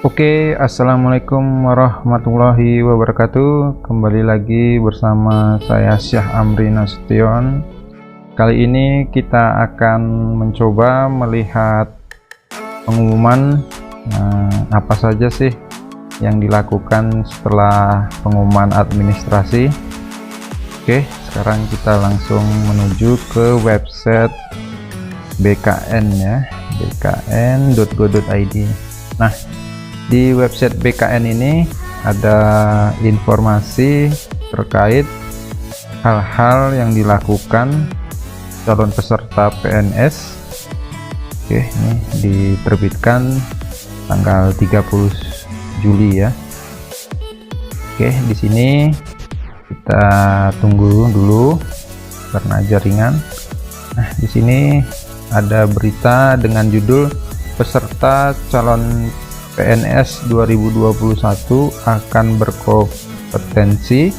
Assalamualaikum warahmatullahi wabarakatuh. Kembali lagi bersama saya Syah Amri Nasution. Kali ini kita akan mencoba melihat pengumuman apa saja sih yang dilakukan setelah pengumuman administrasi. Sekarang kita langsung menuju ke website BKN ya, bkn.go.id. Nah, di website BKN ini ada informasi terkait hal-hal yang dilakukan calon peserta PNS. Ini diterbitkan tanggal 30 Juli ya. Di sini kita tunggu dulu karena jaringan. Nah, di sini ada berita dengan judul peserta calon PNS 2021 akan berkompetensi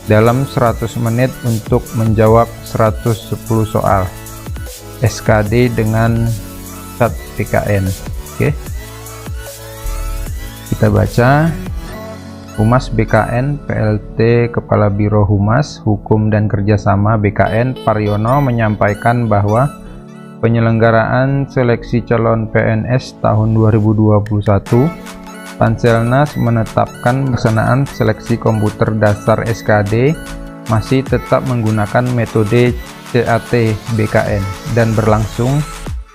dalam 100 menit untuk menjawab 110 soal SKD dengan SAT BKN. Kita baca. Humas BKN PLT Kepala Biro Humas Hukum dan Kerjasama BKN Paryono menyampaikan bahwa penyelenggaraan seleksi calon PNS tahun 2021, Panselnas menetapkan pelaksanaan seleksi komputer dasar SKD masih tetap menggunakan metode CAT BKN dan berlangsung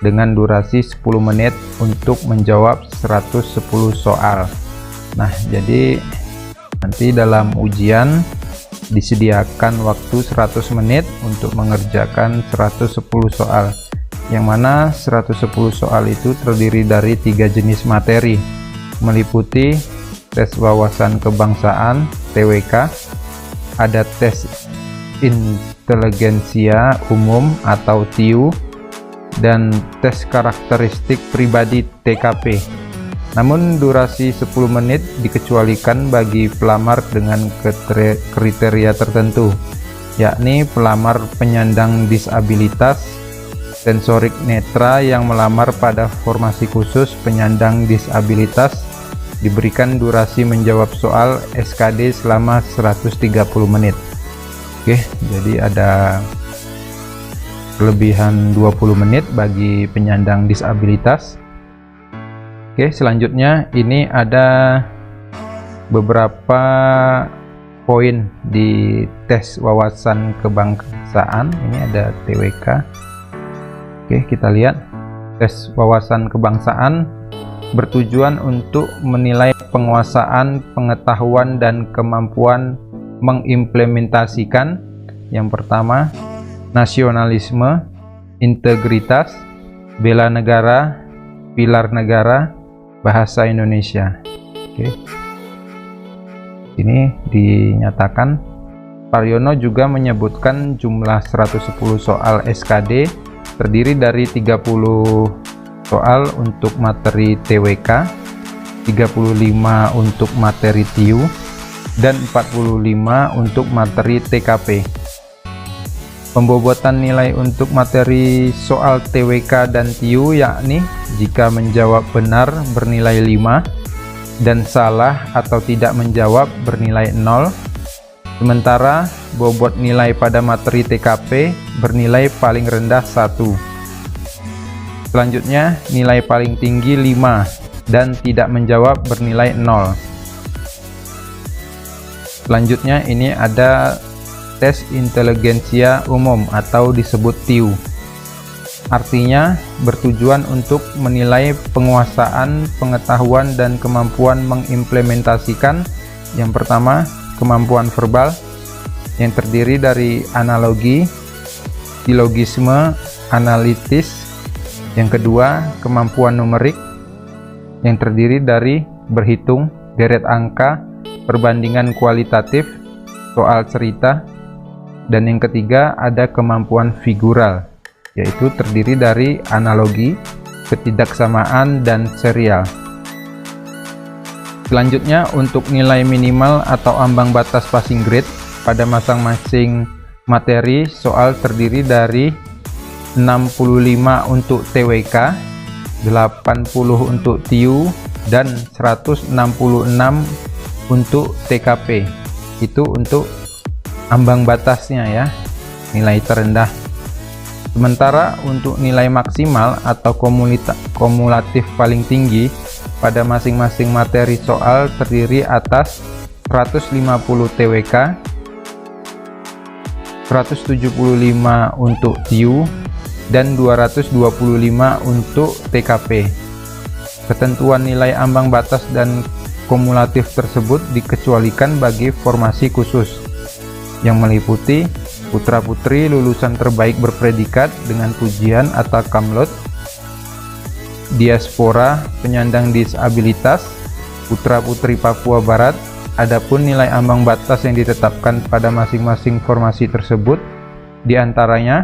dengan durasi 10 menit untuk menjawab 110 soal. Nah, jadi nanti dalam ujian disediakan waktu 100 menit untuk mengerjakan 110 soal. Yang mana 110 soal itu terdiri dari 3 jenis materi, meliputi tes wawasan kebangsaan TWK, ada tes inteligensia umum atau TIU, dan tes karakteristik pribadi TKP. Namun durasi 10 menit dikecualikan bagi pelamar dengan kriteria tertentu, yakni pelamar penyandang disabilitas sensorik netra yang melamar pada formasi khusus penyandang disabilitas diberikan durasi menjawab soal SKD selama 130 menit. Jadi ada kelebihan 20 menit bagi penyandang disabilitas. Selanjutnya ini ada beberapa poin di tes wawasan kebangsaan. Ini ada TWK. Kita lihat. Tes wawasan kebangsaan bertujuan untuk menilai penguasaan, pengetahuan, dan kemampuan mengimplementasikan yang pertama, nasionalisme, integritas, bela negara, pilar negara, bahasa Indonesia. Ini dinyatakan. Paryono juga menyebutkan jumlah 110 soal SKD terdiri dari 30 soal untuk materi TWK, 35 untuk materi TIU, dan 45 untuk materi TKP. Pembobotan nilai untuk materi soal TWK dan TIU yakni jika menjawab benar bernilai 5 dan salah atau tidak menjawab bernilai 0. Sementara bobot nilai pada materi TKP bernilai paling rendah 1. Selanjutnya nilai paling tinggi 5 dan tidak menjawab bernilai 0. Selanjutnya ini ada tes inteligensia umum atau disebut TIU. Artinya bertujuan untuk menilai penguasaan, pengetahuan, dan kemampuan mengimplementasikan yang pertama, kemampuan verbal yang terdiri dari analogi, silogisme, analitis. Yang kedua, kemampuan numerik yang terdiri dari berhitung, deret angka, perbandingan kualitatif, soal cerita. Dan yang ketiga, ada kemampuan figural, yaitu terdiri dari analogi, ketidaksamaan, dan serial. Selanjutnya, untuk nilai minimal atau ambang batas passing grade pada masing-masing materi, soal terdiri dari 65 untuk TWK, 80 untuk TIU, dan 166 untuk TKP. Itu untuk ambang batasnya ya, nilai terendah. Sementara untuk nilai maksimal atau kumulatif paling tinggi pada masing-masing materi soal terdiri atas 150 TWK, 175 untuk TIU, dan 225 untuk TKP. Ketentuan nilai ambang batas dan kumulatif tersebut dikecualikan bagi formasi khusus yang meliputi putra-putri lulusan terbaik berpredikat dengan pujian atau kamlot, diaspora penyandang disabilitas, putra-putri Papua Barat. Adapun nilai ambang batas yang ditetapkan pada masing-masing formasi tersebut diantaranya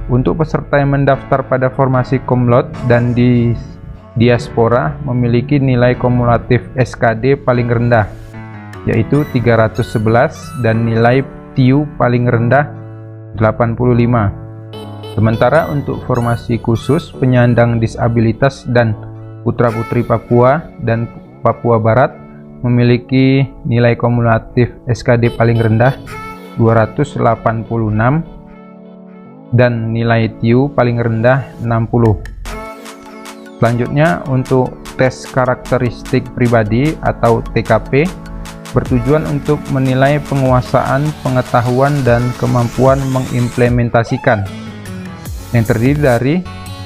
untuk peserta yang mendaftar pada formasi kumlot dan di diaspora memiliki nilai kumulatif SKD paling rendah yaitu 311 dan nilai TIU paling rendah 85. Sementara untuk formasi khusus penyandang disabilitas dan putra-putri Papua dan Papua Barat memiliki nilai kumulatif SKD paling rendah 286 dan nilai TIU paling rendah 60. Selanjutnya untuk tes karakteristik pribadi atau TKP bertujuan untuk menilai penguasaan pengetahuan dan kemampuan mengimplementasikan yang terdiri dari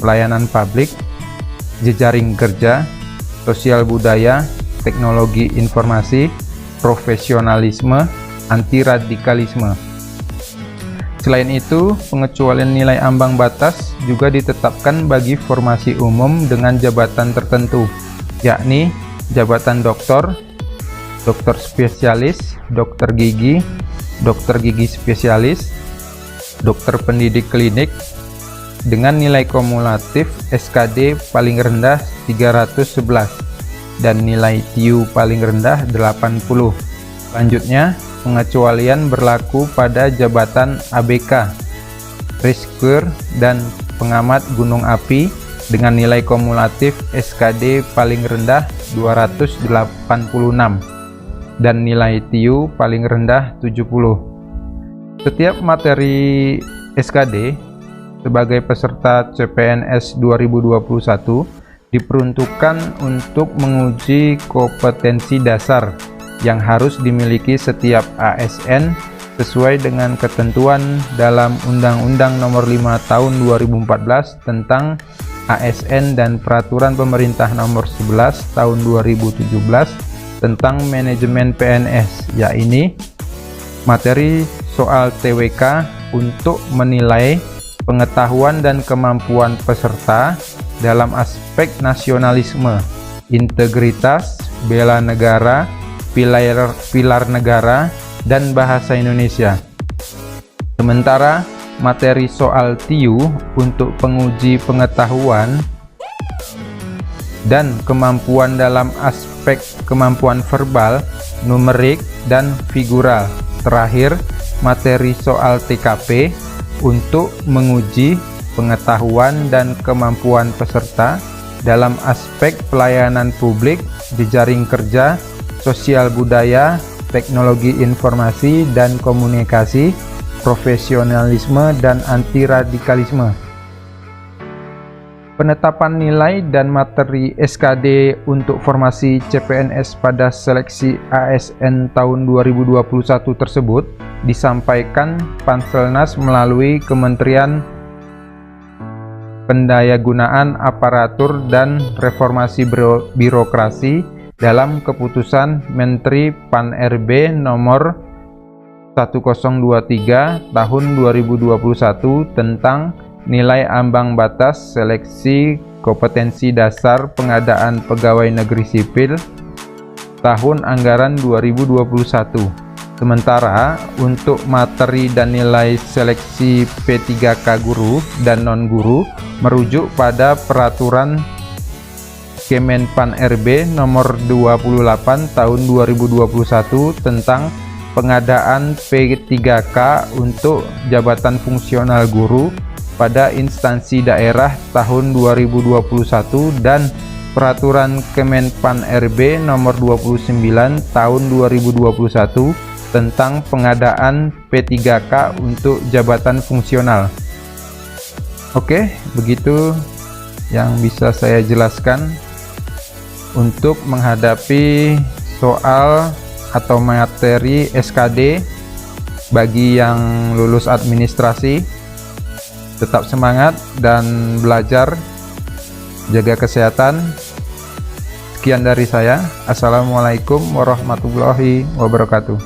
pelayanan publik, jejaring kerja, sosial budaya, teknologi informasi, profesionalisme, anti radikalisme. Selain itu, pengecualian nilai ambang batas juga ditetapkan bagi formasi umum dengan jabatan tertentu, yakni jabatan doktor, dokter spesialis, dokter gigi spesialis, dokter pendidik klinik, dengan nilai kumulatif SKD paling rendah 311 dan nilai TIU paling rendah 80. Selanjutnya, pengecualian berlaku pada jabatan ABK, rescuer, dan pengamat gunung api dengan nilai kumulatif SKD paling rendah 286 dan nilai TIU paling rendah 70. Setiap materi SKD sebagai peserta CPNS 2021 diperuntukkan untuk menguji kompetensi dasar yang harus dimiliki setiap ASN sesuai dengan ketentuan dalam Undang-Undang Nomor 5 Tahun 2014 tentang ASN dan Peraturan Pemerintah Nomor 11 Tahun 2017 tentang manajemen PNS, yaitu materi soal TWK untuk menilai pengetahuan dan kemampuan peserta dalam aspek nasionalisme, integritas, bela negara, pilar negara, dan bahasa Indonesia. Sementara materi soal TIU untuk penguji pengetahuan dan kemampuan dalam aspek kemampuan verbal, numerik, dan figural. Terakhir, materi soal TKP untuk menguji pengetahuan dan kemampuan peserta dalam aspek pelayanan publik, jejaring kerja, sosial budaya, teknologi informasi dan komunikasi, profesionalisme, dan anti radikalisme. Penetapan nilai dan materi SKD untuk formasi CPNS pada seleksi ASN tahun 2021 tersebut disampaikan Panselnas melalui Kementerian Pendayagunaan Aparatur dan Reformasi Birokrasi dalam keputusan Menteri Pan-RB nomor 1023 tahun 2021 tentang nilai ambang batas seleksi kompetensi dasar pengadaan pegawai negeri sipil tahun anggaran 2021. Sementara untuk materi dan nilai seleksi P3K guru dan non-guru merujuk pada peraturan Kemenpan RB nomor 28 tahun 2021 tentang pengadaan P3K untuk jabatan fungsional guru pada instansi daerah tahun 2021 dan Peraturan Kemenpan RB nomor 29 tahun 2021 tentang pengadaan P3K untuk jabatan fungsional. Oke, begitu yang bisa saya jelaskan untuk menghadapi soal atau materi SKD bagi yang lulus administrasi. Tetap semangat dan belajar, jaga kesehatan. Sekian dari saya. Assalamualaikum warahmatullahi wabarakatuh.